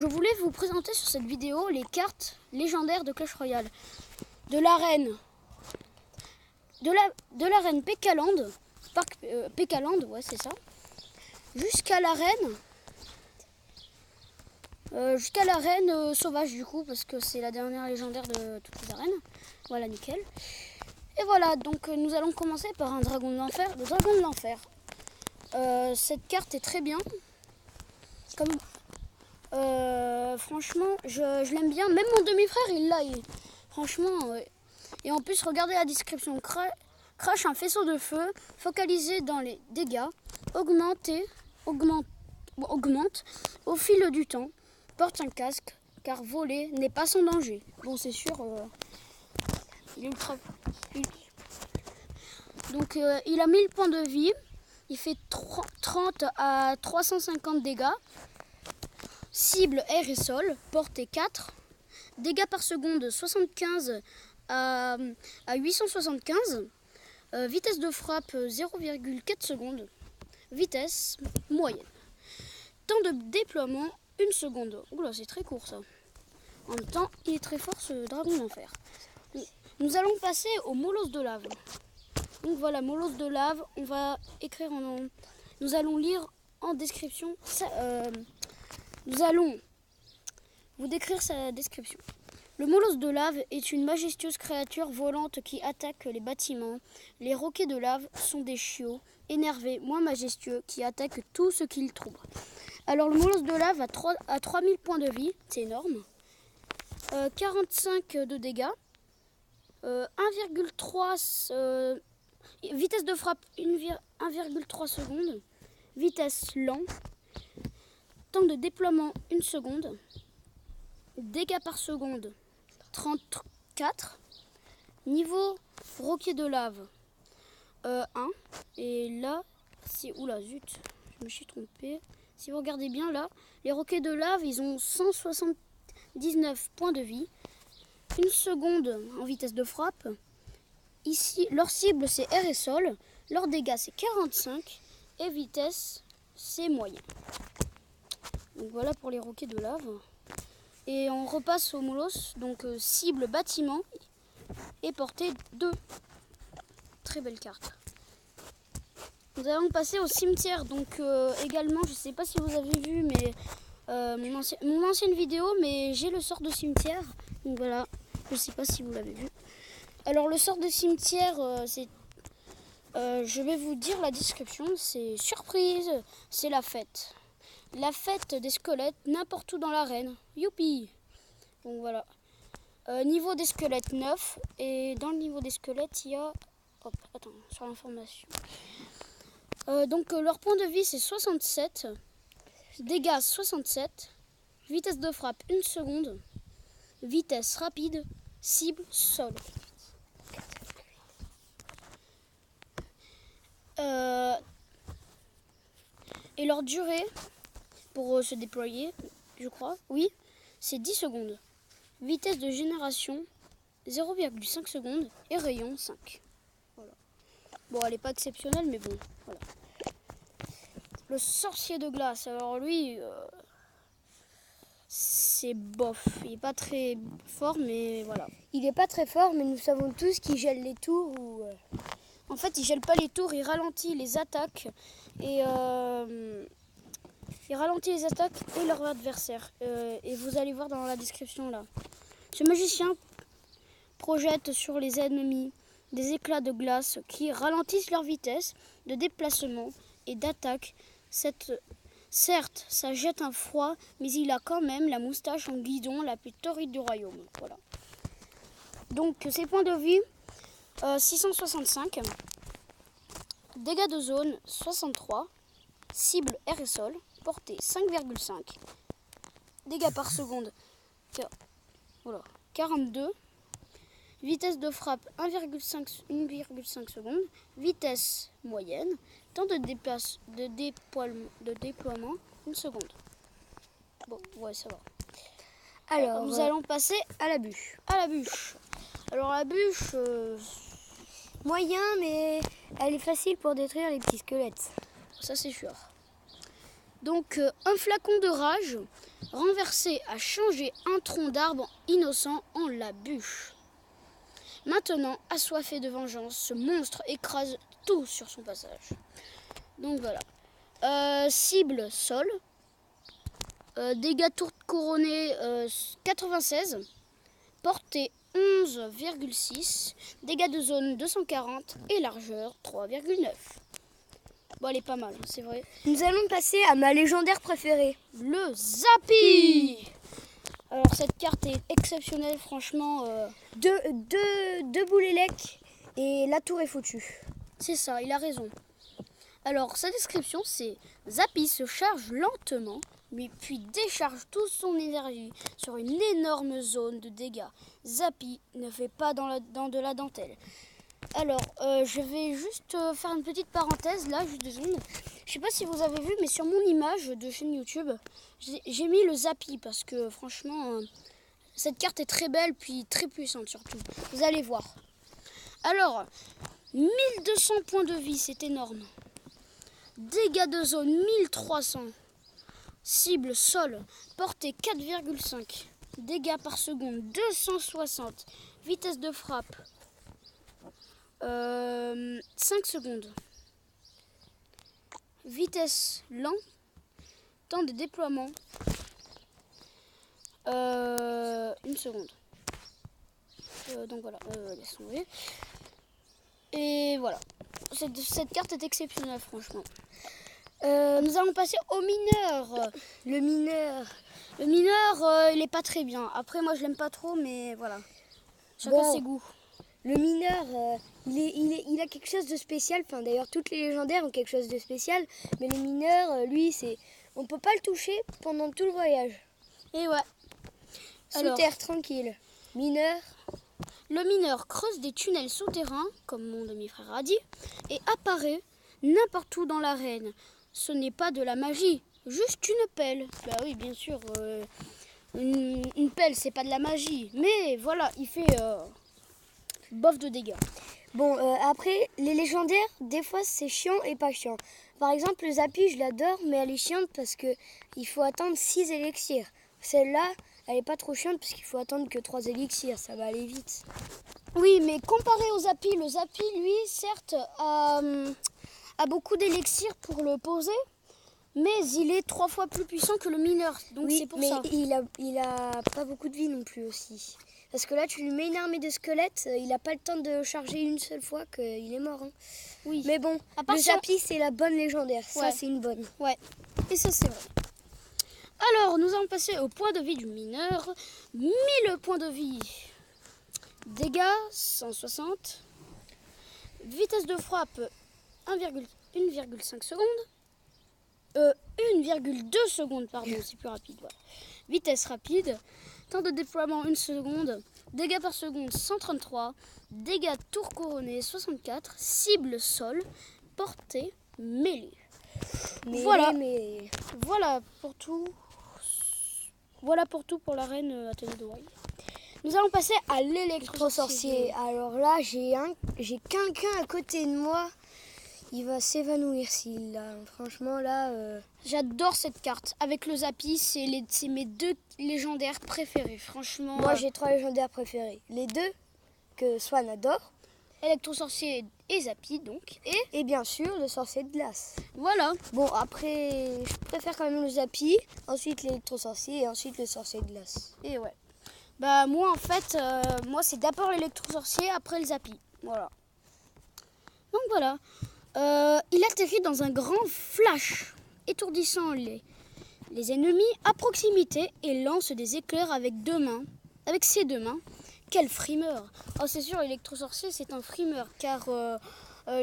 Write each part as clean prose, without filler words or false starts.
Je voulais vous présenter sur cette vidéo les cartes légendaires de Clash Royale. De l'arène Pekaland, Pekaland, ouais c'est ça, jusqu'à l'arène sauvage du coup, parce que c'est la dernière légendaire de toutes les arènes. Voilà, nickel. Et voilà, donc nous allons commencer par un dragon de l'enfer, le dragon de l'enfer. Cette carte est très bien. Franchement, je l'aime bien. Même mon demi-frère, il l'a. Franchement, et en plus, regardez la description. Crache un faisceau de feu, focalisé dans les dégâts, augmente au fil du temps, porte un casque, car voler n'est pas sans danger. Bon, c'est sûr, il est ultra... Donc, il a 1000 points de vie, il fait 30 à 350 dégâts. Cible air et sol, portée 4, dégâts par seconde 75 à 875, vitesse de frappe 0,4 secondes, vitesse moyenne. Temps de déploiement 1 seconde. Oula, c'est très court ça. En même temps, il est très fort ce dragon d'enfer. Nous allons passer au molosse de lave. Donc voilà, molosse de lave, on va écrire nous allons lire en description nous allons vous décrire sa description. Le molosse de lave est une majestueuse créature volante qui attaque les bâtiments. Les roquets de lave sont des chiots énervés, moins majestueux, qui attaquent tout ce qu'ils trouvent. Alors le molosse de lave a 3000 points de vie, c'est énorme. 45 de dégâts. 1,3 vitesse de frappe 1,3 secondes. Vitesse lent. Temps de déploiement 1 seconde. Dégâts par seconde 34. Niveau roquet de lave 1. Et là, c'est... Oula, zut, je me suis trompée. Si vous regardez bien là, les roquets de lave, ils ont 179 points de vie. 1 seconde en vitesse de frappe. Ici, leur cible, c'est air et sol. Leur dégâts, c'est 45. Et vitesse, c'est moyen. Donc voilà pour les roquets de lave. Et on repasse au molosse. Donc cible bâtiment et portée 2. Très belle carte. Nous allons passer au cimetière. Donc également, je ne sais pas si vous avez vu mais mon ancienne vidéo, mais j'ai le sort de cimetière. Donc voilà, je ne sais pas si vous l'avez vu. Alors le sort de cimetière, c'est... je vais vous dire la description. C'est surprise, c'est la fête. La fête des squelettes n'importe où dans l'arène. Youpi! Donc voilà. Niveau des squelettes 9. Et dans le niveau des squelettes, il y a... Hop, attends, sur l'information. Donc leur point de vie, c'est 67. Dégâts 67. Vitesse de frappe 1 seconde. Vitesse rapide. Cible sol. Et leur durée pour se déployer, je crois, oui, c'est 10 secondes. Vitesse de génération 0,5 secondes et rayon 5. Voilà. Bon, elle n'est pas exceptionnelle, mais bon, voilà. Le sorcier de glace, alors lui, c'est bof. Il n'est pas très fort, mais voilà. Il n'est pas très fort, mais nous savons tous qu'il gèle les tours. En fait, il gèle pas les tours, il ralentit les attaques et leurs adversaires. Et vous allez voir dans la description là. Ce magicien projette sur les ennemis des éclats de glace qui ralentissent leur vitesse de déplacement et d'attaque. Certes, ça jette un froid, mais il a quand même la moustache en guidon la plus torride du royaume. Voilà. Donc ses points de vie 665. Dégâts de zone 63. Cible air et sol, portée 5,5. Dégâts par seconde 42. Vitesse de frappe 1,5 secondes. Vitesse moyenne. Temps de déploiement 1 seconde. Bon, ouais, ça va. Alors, nous allons passer à la bûche. Alors la bûche, moyen, mais elle est facile pour détruire les petits squelettes. Ça c'est sûr. Donc un flacon de rage renversé a changé un tronc d'arbre innocent en la bûche. Maintenant, assoiffé de vengeance, ce monstre écrase tout sur son passage. Donc voilà. Cible sol. Dégâts tour couronné 96. Portée 11,6. Dégâts de zone 240 et largeur 3,9. Bon, elle est pas mal, c'est vrai. Nous allons passer à ma légendaire préférée. Le Zappy. Alors cette carte est exceptionnelle, franchement. Deux boules élec et la tour est foutue. C'est ça, il a raison. Alors sa description c'est: Zappy se charge lentement, mais puis décharge toute son énergie sur une énorme zone de dégâts. Zappy ne fait pas dans de la dentelle. Alors, je vais juste faire une petite parenthèse là, juste 2 secondes. Je sais pas si vous avez vu, mais sur mon image de chaîne YouTube, j'ai mis le Zappy parce que franchement, cette carte est très belle, puis très puissante surtout. Vous allez voir. Alors, 1200 points de vie, c'est énorme. Dégâts de zone 1300. Cible sol, portée 4,5. Dégâts par seconde 260. Vitesse de frappe 5 secondes. Vitesse lent. Temps de déploiement 1 seconde. Donc voilà, laisse tomber. Et voilà. Cette carte est exceptionnelle, franchement. Nous allons passer au mineur. Le mineur. Le mineur, il est pas très bien. Après, moi, je l'aime pas trop, mais voilà. Chacun ses goûts. Le mineur, il a quelque chose de spécial. Enfin, d'ailleurs, toutes les légendaires ont quelque chose de spécial. Mais le mineur, lui, on peut pas le toucher pendant tout le voyage. Et ouais. Sous terre, tranquille. Mineur. Le mineur creuse des tunnels souterrains, comme mon demi-frère a dit, et apparaît n'importe où dans l'arène. Ce n'est pas de la magie, juste une pelle. Bah oui, bien sûr, une pelle, c'est pas de la magie. Mais voilà, il fait bof de dégâts. Bon, après, les légendaires, des fois, c'est chiant et pas chiant. Par exemple, le Zappy, je l'adore, mais elle est chiante parce qu'il faut attendre 6 élixirs. Celle-là, elle est pas trop chiante parce qu'il faut attendre que 3 élixirs, ça va aller vite. Oui, mais comparé au Zappy, le Zappy, lui, certes, a beaucoup d'élixirs pour le poser, mais il est 3 fois plus puissant que le mineur, donc oui, c'est pour mais ça. il a pas beaucoup de vie non plus aussi. Parce que là, tu lui mets une armée de squelettes, il a pas le temps de charger une seule fois qu'il est mort. Hein. Oui. Mais bon, le Zappy, c'est la bonne légendaire. Ça, ouais. c'est une bonne. Ouais, et ça, c'est vrai. Alors, nous allons passer au point de vie du mineur. 1000 points de vie. Dégâts, 160. Vitesse de frappe, 1,5 secondes. 1,2 secondes, pardon, c'est plus rapide. Voilà. Vitesse rapide. Temps de déploiement 1 seconde. Dégâts par seconde, 133. Dégâts tour couronné, 64. Cible sol. Portée mêlée. Voilà pour tout. Voilà pour tout pour l'arène Athénée de Wai. Nous allons passer à l'électro-sorcier. Alors là, j'ai quelqu'un à côté de moi. Il va s'évanouir s'il l'a. Franchement, là... J'adore cette carte. Avec le Zappy, c'est mes 2 légendaires préférés. Franchement... Moi, j'ai 3 légendaires préférés. Les 2 que Swan adore. Électro-sorcier et Zappy, donc. Et bien sûr, le sorcier de glace. Voilà. Bon, après, je préfère quand même le Zappy, ensuite l'électro-sorcier et ensuite le sorcier de glace. Et ouais. Bah, moi, en fait, moi, c'est d'abord l'électro-sorcier, après le Zappy. Voilà. Donc, voilà. Il atterrit dans un grand flash, étourdissant les ennemis à proximité et lance des éclairs avec ses 2 mains. Quel frimeur! Oh, c'est sûr, l'électro-sorcier, c'est un frimeur, car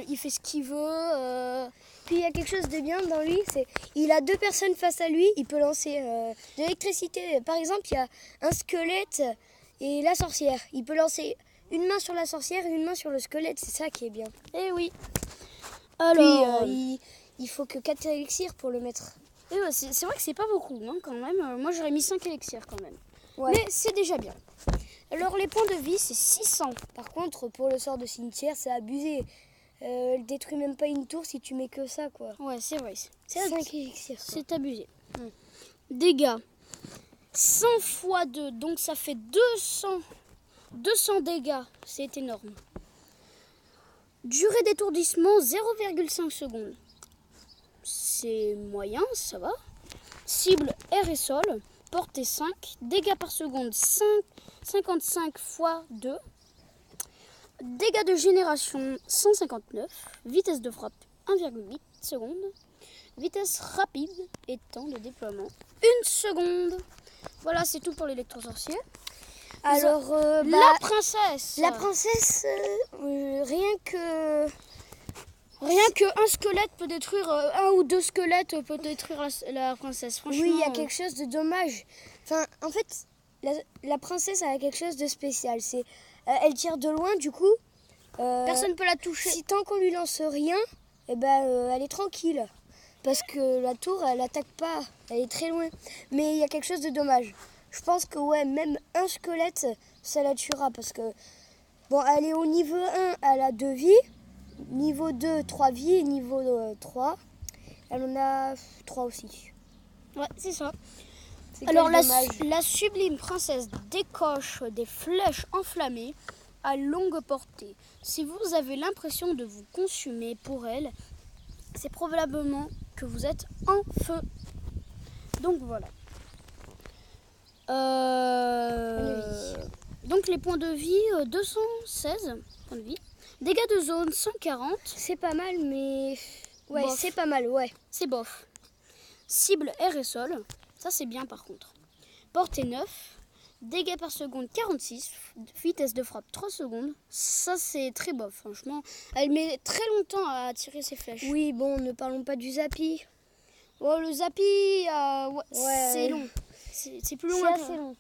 il fait ce qu'il veut. Puis il y a quelque chose de bien dans lui, c'est il a 2 personnes face à lui, il peut lancer de l'électricité. Par exemple, il y a un squelette et la sorcière. Il peut lancer une main sur la sorcière et une main sur le squelette, c'est ça qui est bien. Eh oui. Alors, puis il faut que 4 élixirs pour le mettre. Et ouais, c'est vrai que c'est pas beaucoup, hein, quand même. Moi, j'aurais mis 5 élixirs quand même. Ouais. Mais c'est déjà bien. Alors, les points de vie, c'est 600. Par contre, pour le sort de cimetière, c'est abusé. Elle détruit même pas une tour si tu mets que ça, quoi. Ouais, c'est vrai. C'est 5 élixirs. C'est abusé. Dégâts. 100 fois 2, donc ça fait 200 dégâts, c'est énorme. Durée d'étourdissement 0,5 secondes. C'est moyen, ça va. Cible air et sol, portée 5, dégâts par seconde 55 fois 2. Dégâts de génération 159, vitesse de frappe 1,8 secondes, vitesse rapide et temps de déploiement 1 seconde. Voilà, c'est tout pour l'électrosorcier. Alors, La princesse. La princesse, Rien qu'un squelette peut détruire, un ou deux squelettes peut détruire la princesse. Franchement, oui, il y a quelque chose de dommage. Enfin, en fait, la princesse a quelque chose de spécial. Elle tire de loin, du coup. Personne ne peut la toucher. Si tant qu'on lui lance rien, eh ben, elle est tranquille. Parce que la tour, elle attaque pas. Elle est très loin. Mais il y a quelque chose de dommage. Je pense que ouais, même un squelette, ça la tuera. Parce que, bon, elle est au niveau 1, elle a 2 vies. Niveau 2, 3 vies. Et niveau 3, elle en a 3 aussi. Ouais, c'est ça. C'est Alors, dommage. la sublime princesse décoche des flèches enflammées à longue portée. Si vous avez l'impression de vous consumer pour elle, c'est probablement que vous êtes en feu. Donc voilà. Donc les points de vie, 216 points de vie. Dégâts de zone 140. C'est pas mal, mais... Ouais, Bof. c'est pas mal, ouais. C'est bof. Cible air et sol. Ça c'est bien par contre. Portée 9. Dégâts par seconde 46. Vitesse de frappe 3 secondes. Ça c'est très bof franchement. Elle met très longtemps à tirer ses flèches. Oui, bon, ne parlons pas du Zappi. Oh, le Zappi, Ouais. c'est long. C'est plus long. C'est un assez peu. long.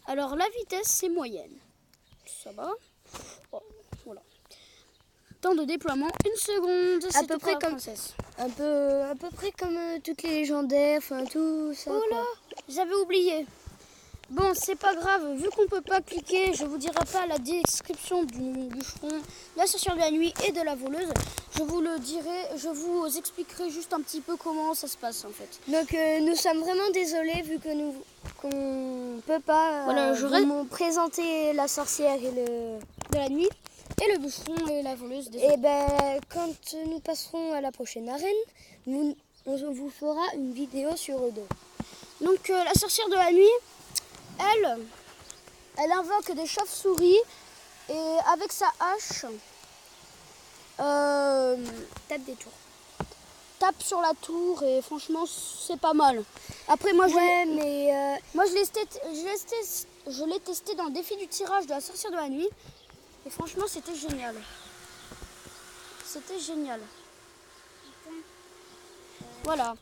Alors la vitesse c'est moyenne. Ça va. Oh, voilà. Temps de déploiement 1 seconde. C'est peu tout près pour la comme- princesse. À peu près comme toutes les légendaires, enfin tout ça. Oh là, j'avais oublié. Bon, c'est pas grave, vu qu'on peut pas cliquer, je vous dirai pas la description du bûcheron, de la sorcière de la nuit et de la voleuse. Je vous le dirai, je vous expliquerai juste un petit peu comment ça se passe en fait. Donc nous sommes vraiment désolés vu que qu'on peut pas Voilà, vous présenter la sorcière et le... De la nuit et le bûcheron et la voleuse. Désolé. Et ben quand nous passerons à la prochaine arène, on vous fera une vidéo sur eux deux. Donc la sorcière de la nuit, elle invoque des chauves-souris et avec sa hache Tape des tours. tape sur la tour et franchement c'est pas mal. Après moi je l'ai testé dans le défi du tirage de la sorcière de la nuit et franchement c'était génial. C'était génial. Voilà.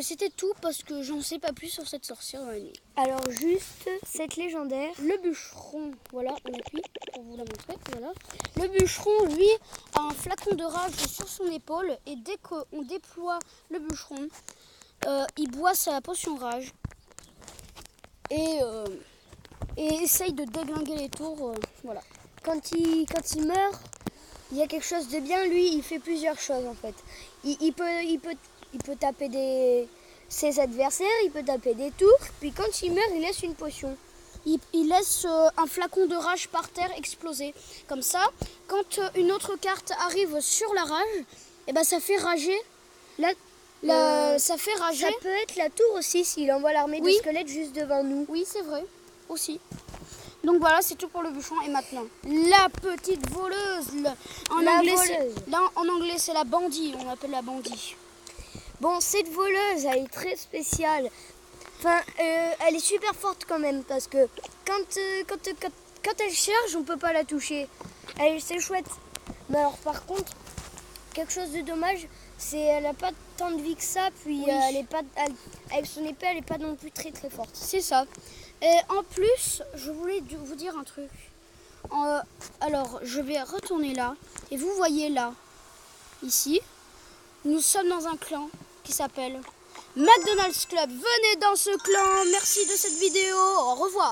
C'était tout parce que j'en sais pas plus sur cette sorcière de la nuit. Alors juste cette légendaire. Le bûcheron, voilà, on appuie pour vous la montrer, voilà. Le bûcheron, lui, a un flacon de rage sur son épaule et dès qu'on déploie le bûcheron, il boit sa potion rage et essaye de déglinguer les tours, voilà. Quand il meurt, il y a quelque chose de bien. Lui, il fait plusieurs choses en fait. Il peut taper ses adversaires, il peut taper des tours. Puis quand il meurt, il laisse une potion. Il laisse un flacon de rage par terre exploser. Comme ça, quand une autre carte arrive sur la rage, et ben ça fait rager. Ça fait rager. Ça peut être la tour aussi s'il envoie l'armée Oui. de squelettes juste devant nous. Oui, c'est vrai, aussi. Donc voilà, c'est tout pour le bûcheron. Et maintenant, la petite voleuse. En anglais, c'est la bandit. On l'appelle la bandit. Bon, cette voleuse, elle est très spéciale. Enfin, elle est super forte quand même parce que quand elle charge, on peut pas la toucher. C'est chouette. Mais alors par contre, quelque chose de dommage, c'est elle a pas tant de vie que ça. Puis Oui. avec son épée, elle est pas non plus très très forte. C'est ça. Et en plus, je voulais vous dire un truc. Alors, je vais retourner là. Et vous voyez là, ici, nous sommes dans un clan qui s'appelle McDonald's Club. Venez dans ce clan. Merci de cette vidéo. Au revoir.